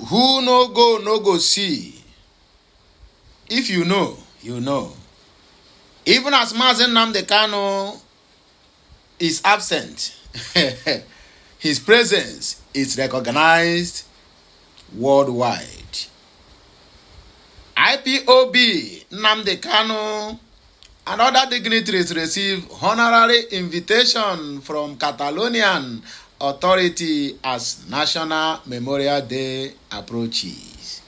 Who no go see. If you know, you know. Even as Maazi Nnamdi Kanu is absent, his presence is recognized worldwide. IPOB Nnamdi Kanu and other dignitaries receive honorary invitation from Catalonian authority as National Memorial Day approaches.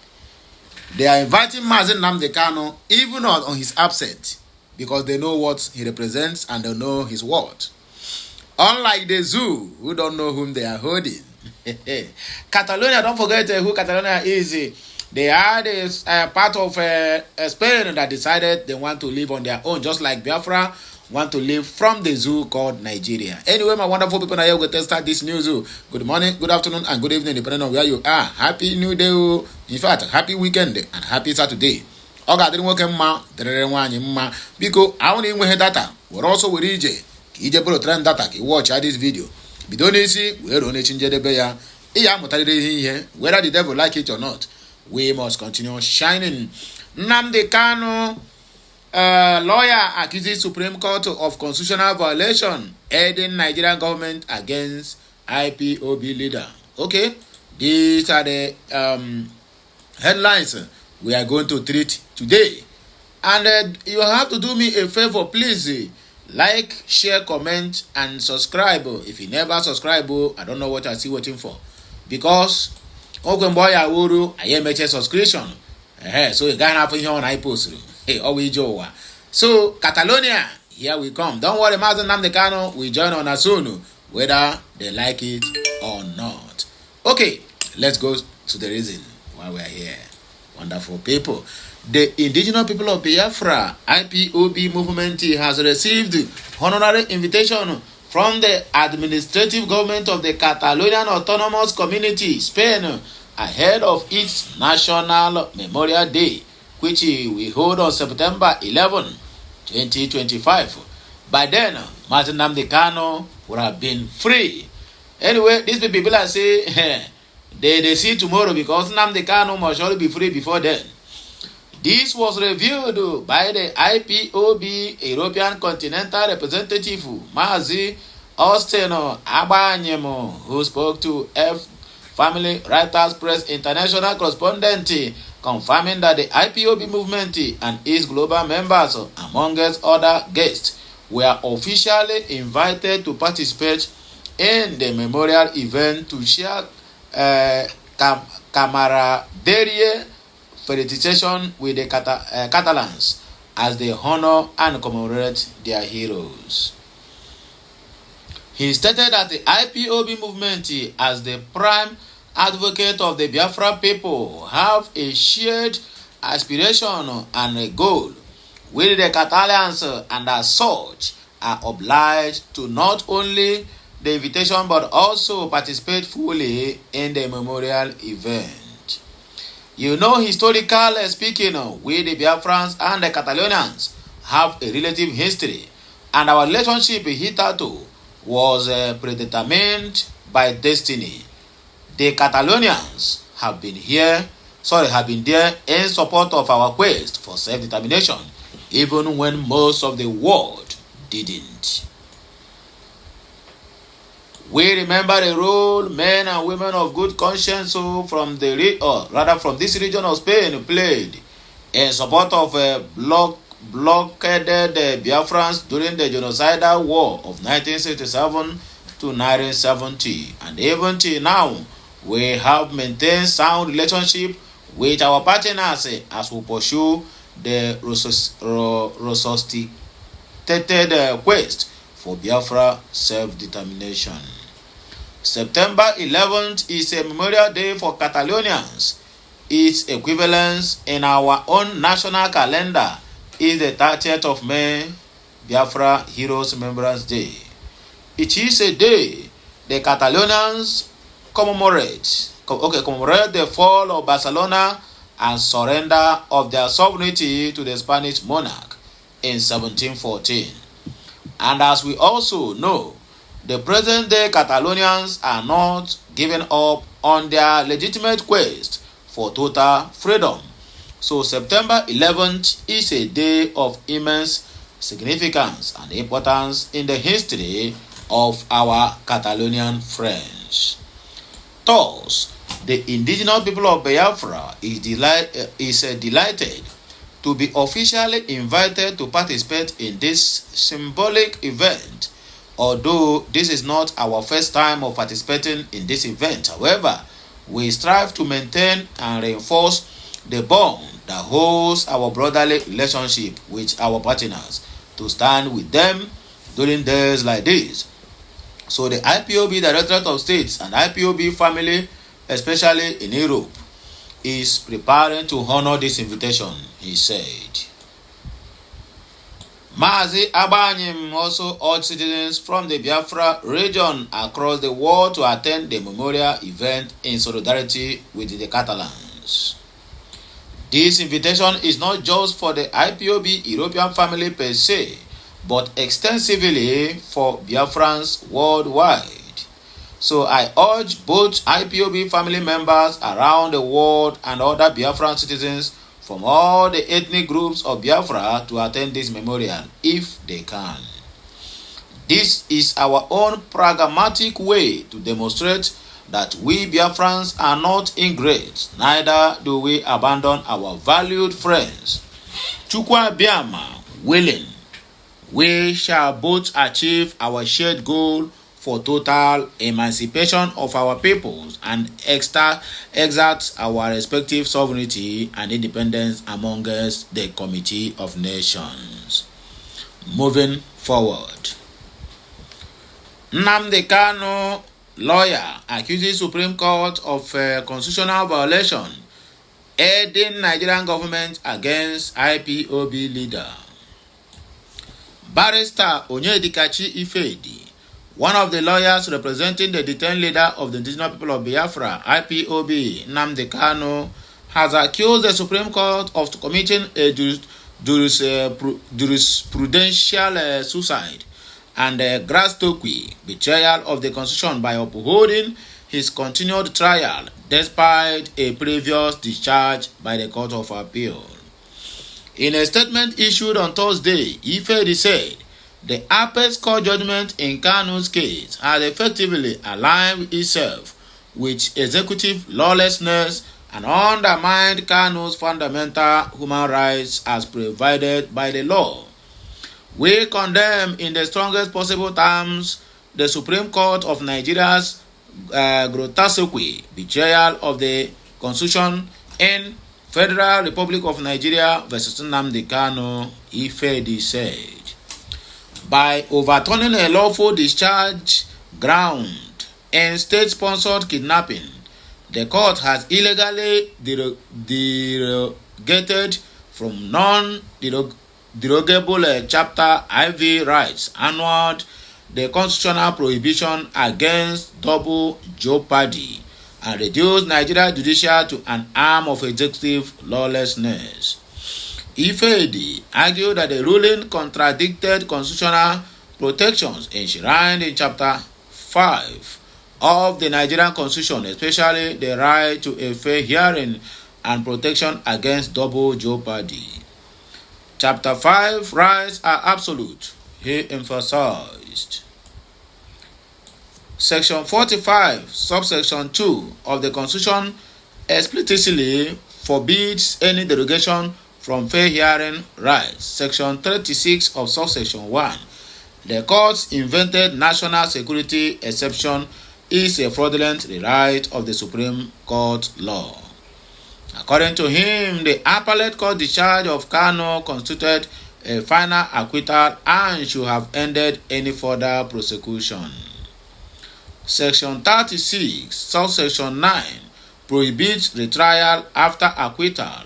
They are inviting Maazi Nnamdi Kanu even on his absence because they know what he represents and they know his word. Unlike the zoo, who don't know whom they are holding. Catalonia, don't forget who Catalonia is. They are part of Spain that decided they want to live on their own, just like Biafra want to live from the zoo called Nigeria. Anyway, my wonderful people are here to start this new zoo. Good morning, good afternoon, and good evening, depending on where you are. Happy New Day. In fact, happy weekend and happy Saturday. Oga didn't work mma because I want to data. We're also with EJ. EJ Pro trend data. Watch this video. Bidonisi, we don't change the bear. Whether the devil like it or not, we must continue shining. Nnamdi Kanu, lawyer accuses Supreme Court of constitutional violation, aiding Nigerian government against IPOB leader. Okay, these are the headlines we are going to treat today. And you have to do me a favor, please. Like, share, comment, and subscribe. If you never subscribe, I don't know what I see waiting for. Because I am a subscription. So you can't have here on iPost. Hey, always Joe. So Catalonia, here we come. Don't worry, Maazi Nnamdi Kanu will join on as soon, whether they like it or not. Okay, let's go to the reason why we are here. Wonderful people. The indigenous people of Biafra, IPOB movement, has received honorary invitation from the administrative government of the Catalonian Autonomous Community, Spain, ahead of its National Memorial Day, which we hold on September 11, 2025. By then, Maazi Nnamdi Kanu would have been free. Anyway, these people are saying they see tomorrow because Nnamdi Kanu must surely be free before then. This was reviewed by the IPOB European Continental Representative Maazi Austin Abanyemo, who spoke to Family Writers Press International correspondent, confirming that the IPOB movement and its global members, amongst other guests, were officially invited to participate in the memorial event to share camaraderie felicitation with the Catalans as they honor and commemorate their heroes. He stated that the IPOB movement, as the prime advocate of the Biafra people, have a shared aspiration and a goal with the Catalans, and as such are obliged to not only the invitation but also participate fully in the memorial event. You know, historically speaking, we the Biafrans and the Catalonians have a relative history, and our relationship hitherto was predetermined by destiny. The Catalonians have been there in support of our quest for self-determination, even when most of the world didn't. We remember the role men and women of good conscience from this region of Spain played in support of blockaded Biafrans during the genocidal war of 1967 to 1970. And even till now, we have maintained sound relationship with our partners as we pursue the resuscitated quest for Biafra self-determination. September 11th is a Memorial Day for Catalonians. Its equivalence in our own national calendar is the 30th of May, Biafra Heroes Remembrance Day. It is a day the Catalonians commemorate the fall of Barcelona and surrender of their sovereignty to the Spanish monarch in 1714. And as we also know, the present-day Catalonians are not giving up on their legitimate quest for total freedom. So September 11th is a day of immense significance and importance in the history of our Catalonian friends. Thus, the indigenous people of Biafra is delighted to be officially invited to participate in this symbolic event. Although this is not our first time of participating in this event, however, we strive to maintain and reinforce the bond that holds our brotherly relationship with our partners, to stand with them during days like this. So the IPOB Directorate of States and IPOB family, especially in Europe, is preparing to honor this invitation, he said. Maazi Abanyim also urged citizens from the Biafra region across the world to attend the memorial event in solidarity with the Catalans. This invitation is not just for the IPOB European family per se, but extensively for Biafrans worldwide. So I urge both IPOB family members around the world and other Biafran citizens from all the ethnic groups of Biafra to attend this memorial if they can. This is our own pragmatic way to demonstrate that we Biafrans are not ingrates, neither do we abandon our valued friends. Chukwa Biama willing, we shall both achieve our shared goal for total emancipation of our peoples and exert our respective sovereignty and independence amongst the Committee of Nations. Moving forward, Nnamdi Kanu, lawyer, accuses Supreme Court of constitutional violation, aiding Nigerian government against IPOB leader. Barrister Onyedikachi Ifedi, one of the lawyers representing the detained leader of the indigenous people of Biafra, IPOB, Nnamdi Kanu, has accused the Supreme Court of committing a jurisprudential suicide and gratuitous betrayal of the Constitution by upholding his continued trial despite a previous discharge by the Court of Appeal. In a statement issued on Thursday, Ifedi said the Apex Court judgment in Kanu's case has effectively aligned itself with executive lawlessness and undermined Kanu's fundamental human rights as provided by the law. We condemn in the strongest possible terms the Supreme Court of Nigeria's grotesque betrayal of the Constitution in Federal Republic of Nigeria versus Nnamdi Kanu, Ifedi said. By overturning a lawful discharge ground in state-sponsored kidnapping, the court has illegally derogated from non-derogable Chapter IV rights annulled the constitutional prohibition against double jeopardy and reduced Nigeria's judiciary to an arm of executive lawlessness. Ifedi argued that the ruling contradicted constitutional protections enshrined in Chapter 5 of the Nigerian Constitution, especially the right to a fair hearing and protection against double jeopardy. Chapter 5 rights are absolute, he emphasized. Section 45, subsection 2 of the Constitution explicitly forbids any derogation from fair hearing rights. Section 36 of subsection 1. The court's invented national security exception is a fraudulent rewrite of the Supreme Court law. According to him, the appellate court discharge of Kanu constituted a final acquittal and should have ended any further prosecution. Section 36, subsection 9 prohibits retrial after acquittal.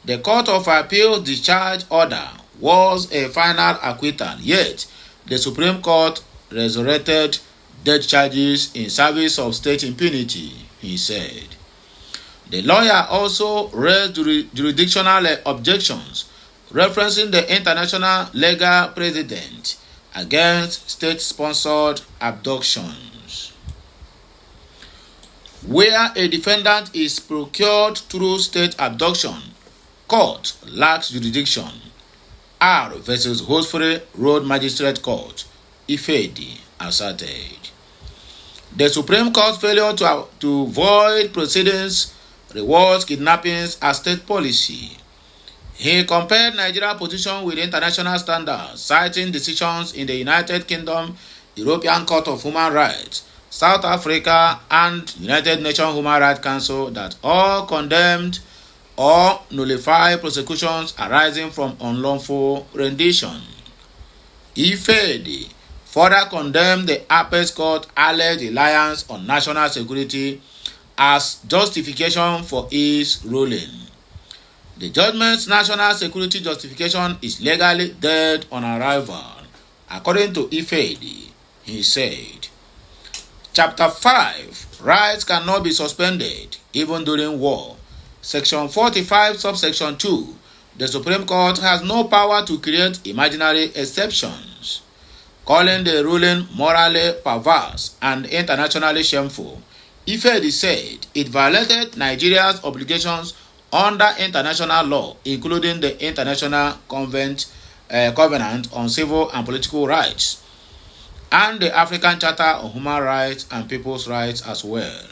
The Court of Appeal discharge order was a final acquittal, yet the Supreme Court resurrected death charges in service of state impunity, he said. The lawyer also raised jurisdictional objections referencing the international legal precedent against state-sponsored abductions. Where a defendant is procured through state abduction, court lacks jurisdiction. R versus Hosford Road Magistrate Court, Ifedi, asserted. The Supreme Court's failure to void proceedings rewards kidnappings as state policy. He compared Nigeria's position with international standards, citing decisions in the United Kingdom, European Court of Human Rights, South Africa, and United Nations Human Rights Council that all condemned or nullify prosecutions arising from unlawful rendition. Ifedi further condemned the Apex Court alleged reliance on national security as justification for its ruling. The judgment's national security justification is legally dead on arrival. According to Ifedi, he said, Chapter 5, rights cannot be suspended even during war. Section 45, subsection 2, the Supreme Court has no power to create imaginary exceptions. Calling the ruling morally perverse and internationally shameful, Ifedi said it violated Nigeria's obligations under international law, including the International Covenant on Civil and Political Rights, and the African Charter on Human Rights and People's Rights as well.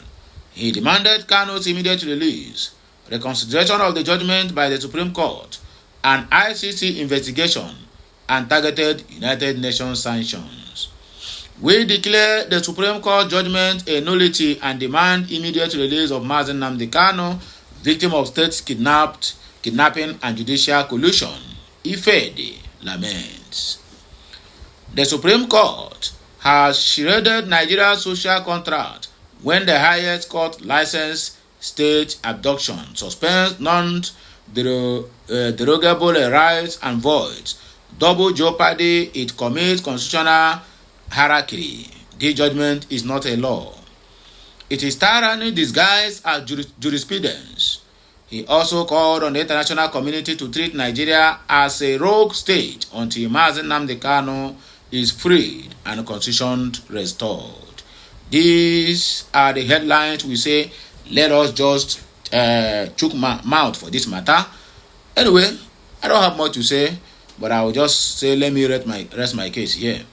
He demanded Kanu's immediate release, reconsideration of the judgment by the Supreme Court, an ICC investigation, and targeted United Nations sanctions. We declare the Supreme Court judgment a nullity and demand immediate release of Maazi Nnamdi Kanu, victim of state kidnapping and judicial collusion. Ifedi laments. The Supreme Court has shredded Nigeria's social contract when the highest court licensed state abduction, suspends non-derogable rights and voids, double jeopardy, it commits constitutional harakiri. This judgment is not a law. It is tyranny disguised as jurisprudence. He also called on the international community to treat Nigeria as a rogue state until Maazi Nnamdi Kanu is freed and constitution restored. These are the headlines we say. Let us just chook my mouth for this matter. Anyway, I don't have much to say, but I will just say let me rest my case here,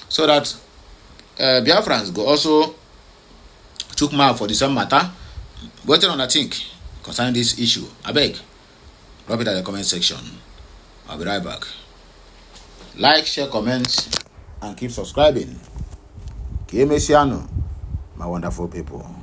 so that Biafrans go also chook mouth for the same matter. Waiting on I think concerning this issue. I beg, drop it at the comment section. I'll be right back. Like, share, comment, and keep subscribing. Kiemesiano, my wonderful people.